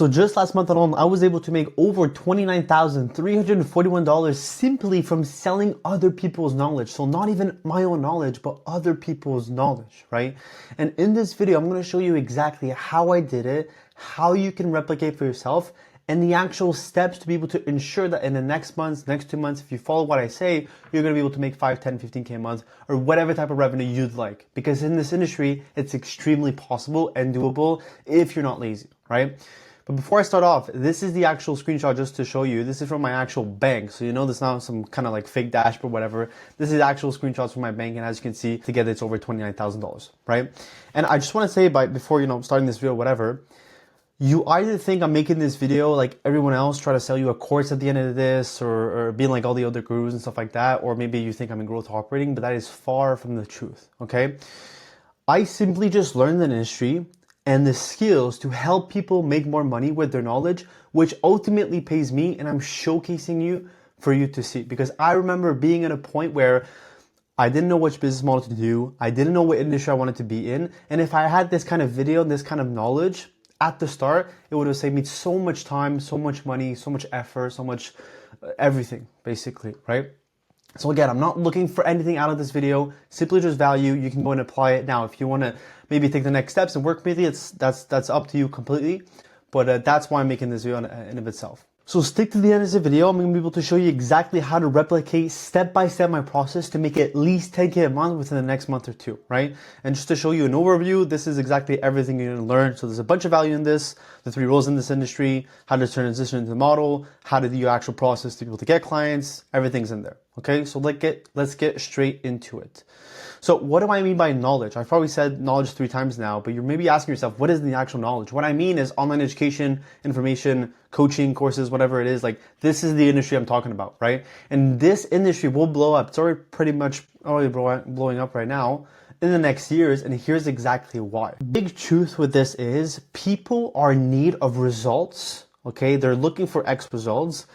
So just last month alone, I was able to make over $29,341 simply from selling other people's knowledge. So not even my own knowledge, but other people's knowledge, right? And in this video, I'm going to show you exactly how I did it, how you can replicate for yourself, and the actual steps to be able to ensure that in the next months, next 2 months, if you follow what I say, you're going to be able to make 5, 10, 15K a month or whatever type of revenue you'd like. Because in this industry, it's extremely possible and doable if you're not lazy, right? But before I start off, this is the actual screenshot just to show you. This is from my actual bank. So you know this is not some kind of like fake dashboard, whatever. This is actual screenshots from my bank. And as you can see, together it's over $29,000, right? And I just want to say before, starting this video, whatever, you either think I'm making this video like everyone else, try to sell you a course at the end of this or being like all the other gurus and stuff like that. Or maybe you think I'm in growth operating, but that is far from the truth, okay? I simply just learned the industry and the skills to help people make more money with their knowledge, which ultimately pays me, and I'm showcasing you for you to see. Because I remember being at a point where I didn't know which business model to do, I didn't know what industry I wanted to be in, and if I had this kind of video, this kind of knowledge at the start, it would have saved me so much time, so much money, so much effort, so much everything, basically, right? So again, I'm not looking for anything out of this video, simply just value. You can go and apply it. Now, if you want to maybe take the next steps and work with me, that's up to you completely. But that's why I'm making this video in and of itself. So stick to the end of the video. I'm going to be able to show you exactly how to replicate step by step my process to make at least 10K a month within the next month or two, right? And just to show you an overview, this is exactly everything you're going to learn. So there's a bunch of value in this, the 3 roles in this industry, how to transition into the model, how to do your actual process to be able to get clients, everything's in there. Okay, so let's get straight into it. So what do I mean by knowledge? I've probably said knowledge 3 times now, but you're maybe asking yourself, what is the actual knowledge? What I mean is online education, information, coaching, courses, whatever it is. Like, this is the industry I'm talking about, right? And this industry will blow up. It's already pretty much already blowing up right now in the next years, and here's exactly why. Big truth with this is people are in need of results, okay? They're looking for X results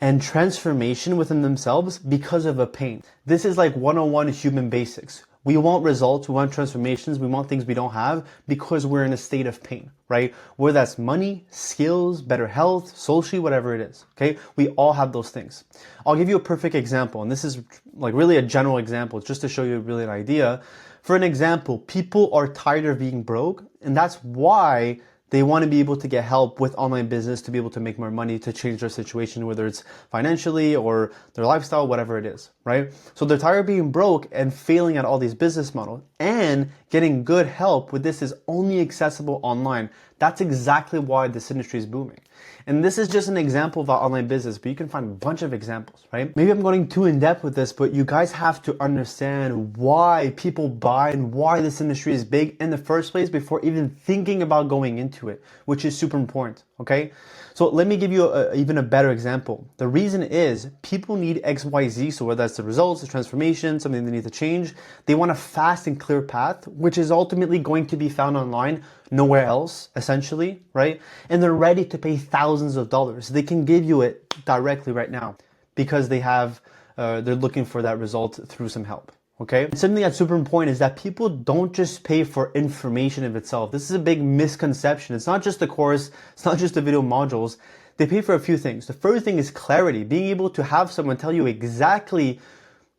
and transformation within themselves because of a pain. This is like 101 human basics. We want results, we want transformations, we want things we don't have because we're in a state of pain, right? Whether that's money, skills, better health, socially, whatever it is, okay? We all have those things. I'll give you a perfect example, and this is like really a general example, just to show you really an idea. For an example, people are tired of being broke, and that's why they want to be able to get help with online business to be able to make more money, to change their situation, whether it's financially or their lifestyle, whatever it is, right? So they're tired of being broke and failing at all these business models, and getting good help with this is only accessible online. That's exactly why this industry is booming. And this is just an example of our online business, but you can find a bunch of examples, right? Maybe I'm going too in depth with this, but you guys have to understand why people buy and why this industry is big in the first place before even thinking about going into it, which is super important, okay? So let me give you even a better example. The reason is people need XYZ, so whether that's the results, the transformation, something they need to change, they want a fast and clear path, which is ultimately going to be found online, nowhere else, essentially, right? And they're ready to pay thousands of dollars. They can give you it directly right now because they're looking for that result through some help. Okay. And something that's super important is that people don't just pay for information of itself. This is a big misconception. It's not just the course. It's not just the video modules. They pay for a few things. The first thing is clarity, being able to have someone tell you exactly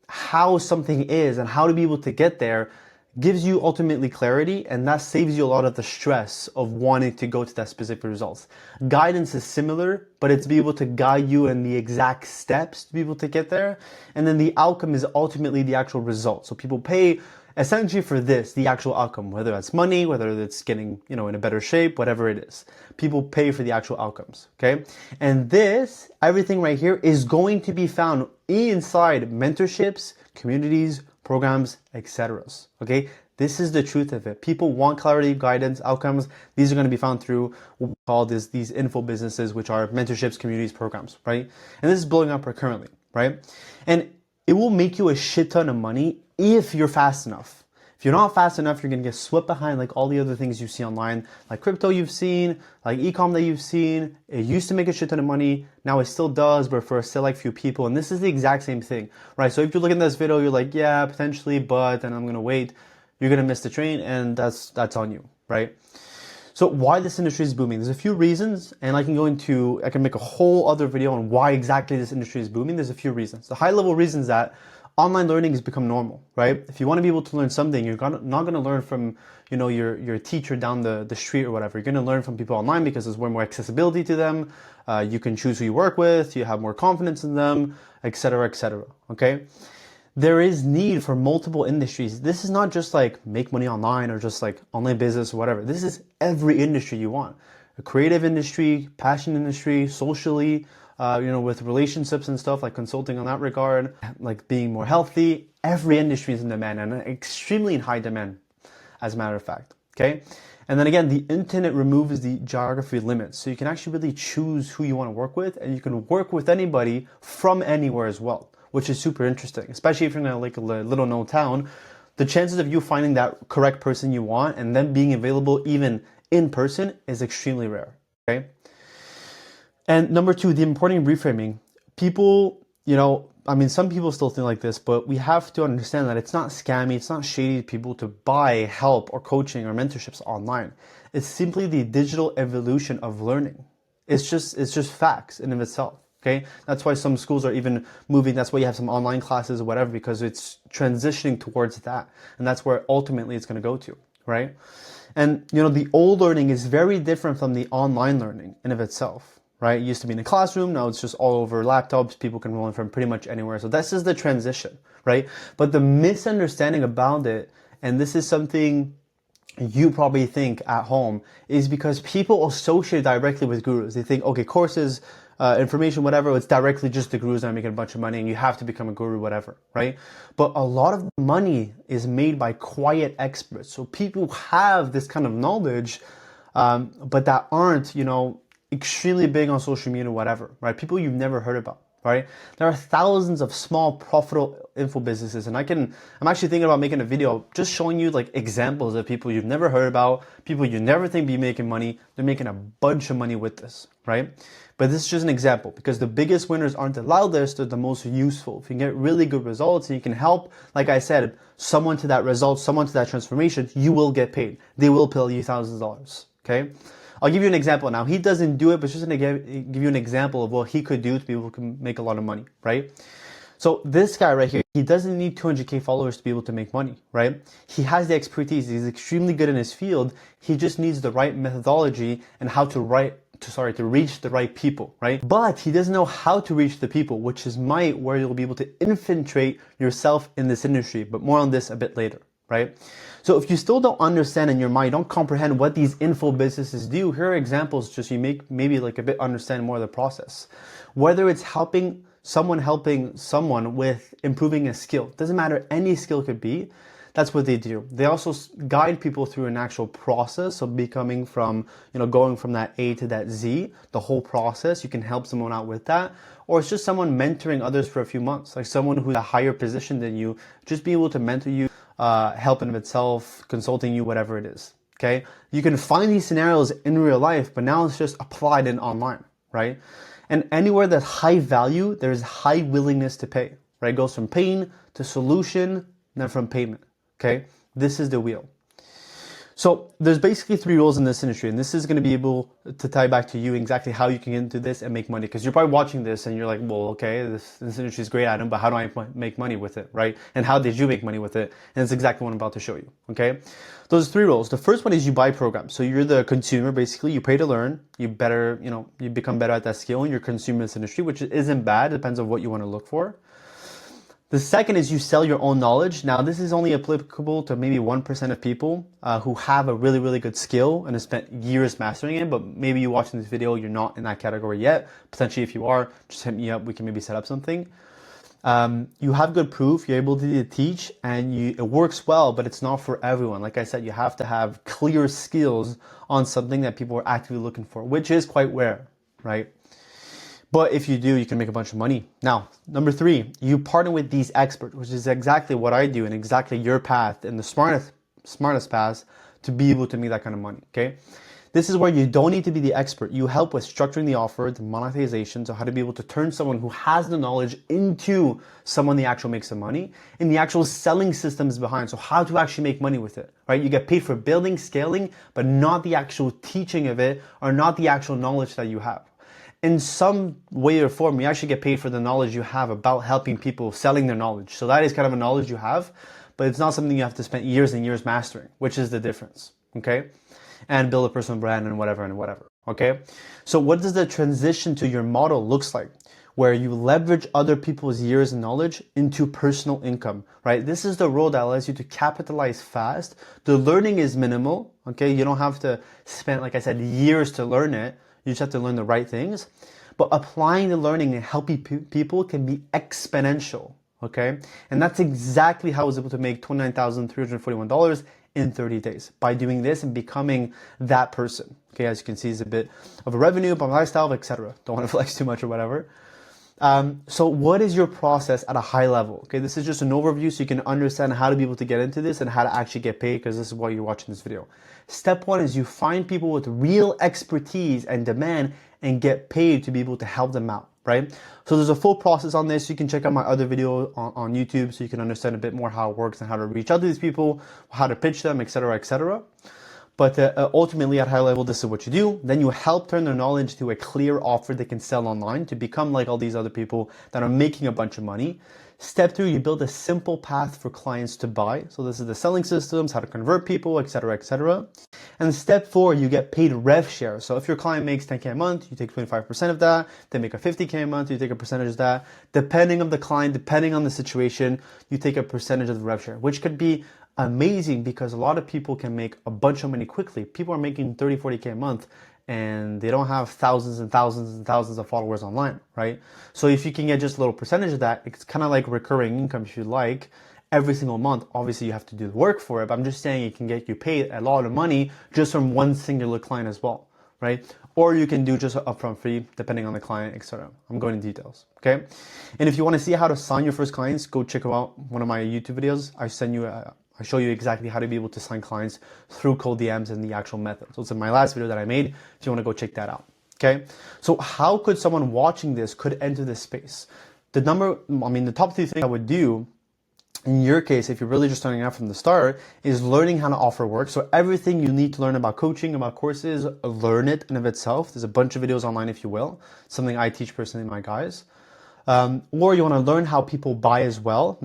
how something is and how to be able to get there gives you ultimately clarity, and that saves you a lot of the stress of wanting to go to that specific results. Guidance is similar, but it's be able to guide you in the exact steps to be able to get there. And then the outcome is ultimately the actual result. So people pay essentially for this, the actual outcome, whether that's money, whether it's getting, in a better shape, whatever it is. People pay for the actual outcomes, okay? And this, everything right here is going to be found inside mentorships, communities, programs, etc. Okay, this is the truth of it. People want clarity, guidance, outcomes. These are going to be found through what we call these info businesses, which are mentorships, communities, programs, right? And this is blowing up currently, right? And it will make you a shit ton of money if you're fast enough. If you're not fast enough, you're going to get swept behind like all the other things you see online, like crypto you've seen, like e-com that you've seen. It used to make a shit ton of money. Now it still does, but for a select few people. And this is the exact same thing, right? So if you're looking at this video, you're like, yeah, potentially, but then I'm going to wait. You're going to miss the train, and that's on you, right? So why this industry is booming? There's a few reasons, and I can make a whole other video on why exactly this industry is booming. There's a few reasons. The high level reasons that online learning has become normal, right? If you want to be able to learn something, not going to learn from, your teacher down the street or whatever. You're going to learn from people online because there's way more accessibility to them. You can choose who you work with. You have more confidence in them, etc., etc. Okay? There is need for multiple industries. This is not just like make money online or just like online business or whatever. This is every industry you want. A creative industry, passion industry, socially, with relationships and stuff, like consulting on that regard, like being more healthy. Every industry is in demand and extremely in high demand, as a matter of fact. Okay? And then again, the internet removes the geography limits. So you can actually really choose who you want to work with, and you can work with anybody from anywhere as well, which is super interesting, especially if you're in like a little known town. The chances of you finding that correct person you want and them being available even in person is extremely rare, okay? And number two, the important reframing. People, some people still think like this, but we have to understand that it's not scammy, it's not shady people to buy help or coaching or mentorships online. It's simply the digital evolution of learning. It's just facts in and of itself. Okay, that's why some schools are even moving. That's why you have some online classes or whatever, because it's transitioning towards that, and that's where ultimately it's going to go to, right? And the old learning is very different from the online learning in of itself, right? It used to be in a classroom, now it's just all over laptops. People can learn from pretty much anywhere. So this is the transition, right? But the misunderstanding about it, and this is something you probably think at home, is because people associate directly with gurus. They think, okay, courses, information, whatever, it's directly just the gurus that are making a bunch of money and you have to become a guru, whatever, right? But a lot of money is made by quiet experts. So people have this kind of knowledge, but that aren't, extremely big on social media, whatever, right? People you've never heard about, right? There are thousands of small profitable info businesses, and I'm actually thinking about making a video just showing you like examples of people you've never heard about, people you never think be making money. They're making a bunch of money with this, right? But this is just an example, because the biggest winners aren't the loudest, they're the most useful. If you get really good results and you can help, like I said, someone to that result, someone to that transformation, you will get paid. They will pay you thousands of dollars, okay? I'll give you an example now. He doesn't do it, but just to give you an example of what he could do to be able to make a lot of money, right? So this guy right here, he doesn't need 200K followers to be able to make money, right? He has the expertise. He's extremely good in his field. He just needs the right methodology and how to reach the right people, right? But he doesn't know how to reach the people, which is where you'll be able to infiltrate yourself in this industry. But more on this a bit later, right? So if you still don't understand in your mind, don't comprehend what these info businesses do, here are examples just so you maybe like a bit understand more of the process. Whether it's helping someone with improving a skill, doesn't matter, any skill could be, that's what they do. They also guide people through an actual process of becoming from, going from that A to that Z, the whole process. You can help someone out with that. Or it's just someone mentoring others for a few months, like someone who's a higher position than you, just be able to mentor you, help in of itself, consulting you, whatever it is, okay? You can find these scenarios in real life, but now it's just applied in online, right? And anywhere that's high value, there's high willingness to pay, right? It goes from pain to solution, then from payment. Okay, this is the wheel. So there's basically 3 rules in this industry, and this is going to be able to tie back to you exactly how you can get into this and make money. Because you're probably watching this and you're like, well, okay, this industry is great, Adam, but how do I make money with it, right? And how did you make money with it? And it's exactly what I'm about to show you, okay? Those 3 rules. The first one is you buy programs. So you're the consumer, basically. You pay to learn. You become better at that skill, and you're consuming this industry, which isn't bad. It depends on what you want to look for. The second is you sell your own knowledge. Now, this is only applicable to maybe 1% of people who have a really, really good skill and have spent years mastering it, but maybe you're watching this video, you're not in that category yet. Potentially, if you are, just hit me up. We can maybe set up something. You have good proof, you're able to teach, and it works well, but it's not for everyone. Like I said, you have to have clear skills on something that people are actively looking for, which is quite rare, right? But if you do, you can make a bunch of money. Now, number 3, you partner with these experts, which is exactly what I do and exactly your path and the smartest path to be able to make that kind of money, okay? This is where you don't need to be the expert. You help with structuring the offer, the monetization, so how to be able to turn someone who has the knowledge into someone that actually makes some money, and the actual selling systems behind, so how to actually make money with it, right? You get paid for building, scaling, but not the actual teaching of it, or not the actual knowledge that you have. In some way or form, you actually get paid for the knowledge you have about helping people selling their knowledge. So that is kind of a knowledge you have, but it's not something you have to spend years and years mastering, which is the difference, okay? And build a personal brand and whatever, okay? So what does the transition to your model looks like? Where you leverage other people's years and knowledge into personal income, right? This is the role that allows you to capitalize fast. The learning is minimal, okay? You don't have to spend, like I said, years to learn it. You just have to learn the right things. But applying the learning and helping people can be exponential, okay? And that's exactly how I was able to make $29,341 in 30 days by doing this and becoming that person. Okay, as you can see, it's a bit of a revenue, but lifestyle, etc. Don't want to flex too much or whatever. So what is your process at a high level? Okay, this is just an overview so you can understand how to be able to get into this and how to actually get paid, because this is why you're watching this video. Step one is you find people with real expertise and demand and get paid to be able to help them out, right? So there's a full process on this. You can check out my other video on YouTube so you can understand a bit more how it works and how to reach out to these people, how to pitch them, etc., etc. But ultimately, at high level, this is what you do. Then you help turn their knowledge to a clear offer they can sell online to become like all these other people that are making a bunch of money. Step two, you build a simple path for clients to buy. So this is the selling systems, how to convert people, etc., etc. And step four, you get paid rev share. So if your client makes 10K a month, you take 25% of that. They make a 50K a month, you take a percentage of that. Depending on the client, depending on the situation, you take a percentage of the rev share, which could be amazing because a lot of people can make a bunch of money quickly. People are making 30, 40K a month and they don't have thousands and thousands and thousands of followers online, right? So if you can get just a little percentage of that, it's kind of like recurring income if you like, every single month. Obviously you have to do the work for it, but I'm just saying it can get you paid a lot of money just from one singular client as well, right? Or you can do just an upfront fee depending on the client, etc. I'm going into details, okay? And if you want to see how to sign your first clients, go check out one of my YouTube videos. I show you exactly how to be able to sign clients through cold DMs and the actual method. So it's in my last video that I made if you want to go check that out, okay? So how could someone watching this could enter this space? The top 3 things I would do in your case, if you're really just starting out from the start, is learning how to offer work. So everything you need to learn about coaching, about courses, learn it in of itself. There's a bunch of videos online if you will, something I teach personally in my guys. Or you want to learn how people buy as well,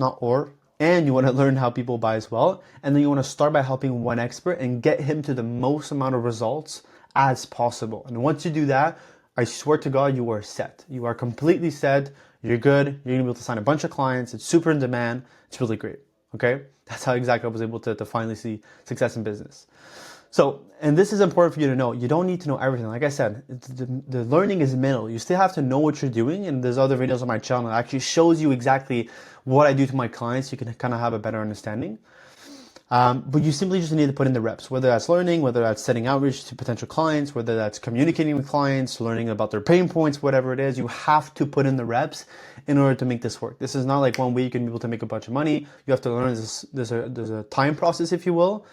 and you want to learn how people buy as well. And then you want to start by helping one expert and get him to the most amount of results as possible. And once you do that, I swear to God, you are set. You are completely set. You're good. You're going to be able to sign a bunch of clients. It's super in demand. It's really great. Okay? That's how exactly I was able to finally see success in business. So, and this is important for you to know. You don't need to know everything. Like I said, the learning is minimal. You still have to know what you're doing. And there's other videos on my channel that actually shows you exactly what I do to my clients. You can kind of have a better understanding. But you simply just need to put in the reps, whether that's learning, whether that's setting outreach to potential clients, whether that's communicating with clients, learning about their pain points, whatever it is. You have to put in the reps in order to make this work. This is not like one week and be able to make a bunch of money. You have to learn there's a time process, if you will.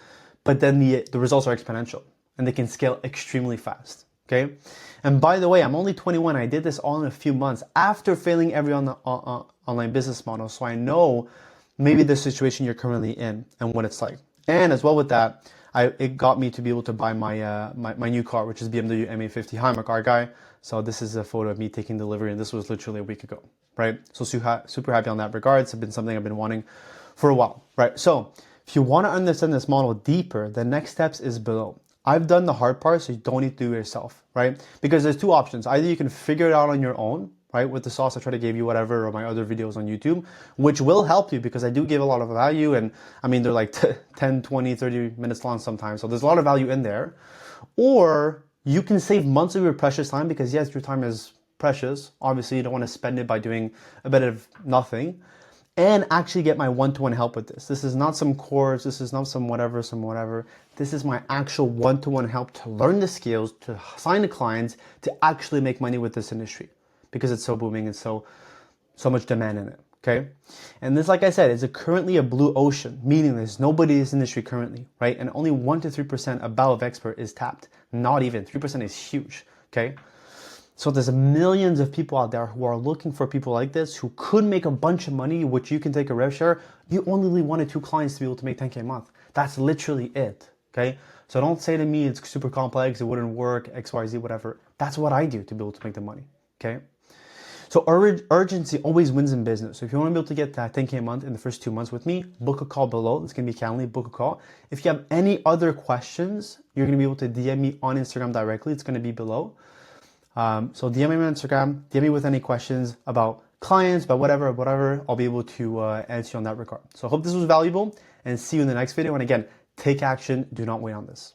But then the results are exponential and they can scale extremely fast, okay? And by the way, I'm only 21. I did this all in a few months after failing every online business model. So I know maybe the situation you're currently in and what it's like. And as well with that, it got me to be able to buy my new car, which is BMW M850. Hi, I'm a car guy. So this is a photo of me taking delivery, and this was literally a week ago, right? So super happy on that regards. It's been something I've been wanting for a while, right? So if you want to understand this model deeper, the next steps is below. I've done the hard part, so you don't need to do it yourself, right? Because there's 2 options. Either you can figure it out on your own, right? With the sauce I try to give you, whatever, or my other videos on YouTube, which will help you because I do give a lot of value. And I mean, they're like 10, 20, 30 minutes long sometimes. So there's a lot of value in there. Or you can save months of your precious time because yes, your time is precious. Obviously, you don't want to spend it by doing a bit of nothing. And actually get my one-to-one help with this. This is not some course, this is not some whatever. This is my actual one-to-one help to learn the skills, to sign the clients, to actually make money with this industry because it's so booming and so much demand in it, Okay. And this, like I said, is currently a blue ocean, meaning there's nobody in this industry currently, right? And only 1 to 3% above expert is tapped. Not even 3% is huge. Okay. So there's millions of people out there who are looking for people like this who could make a bunch of money, which you can take a rev share. You only need 1 or 2 clients to be able to make 10K a month. That's literally it. Okay. So don't say to me it's super complex, it wouldn't work, XYZ, whatever. That's what I do to be able to make the money. Okay. So urgency always wins in business. So if you want to be able to get that 10K a month in the first 2 months with me, book a call below. It's going to be Calendly, book a call. If you have any other questions, you're going to be able to DM me on Instagram directly. It's going to be below. So DM me on Instagram, DM me with any questions about clients, about whatever, I'll be able to answer you on that regard. So I hope this was valuable and see you in the next video. And again, take action. Do not wait on this.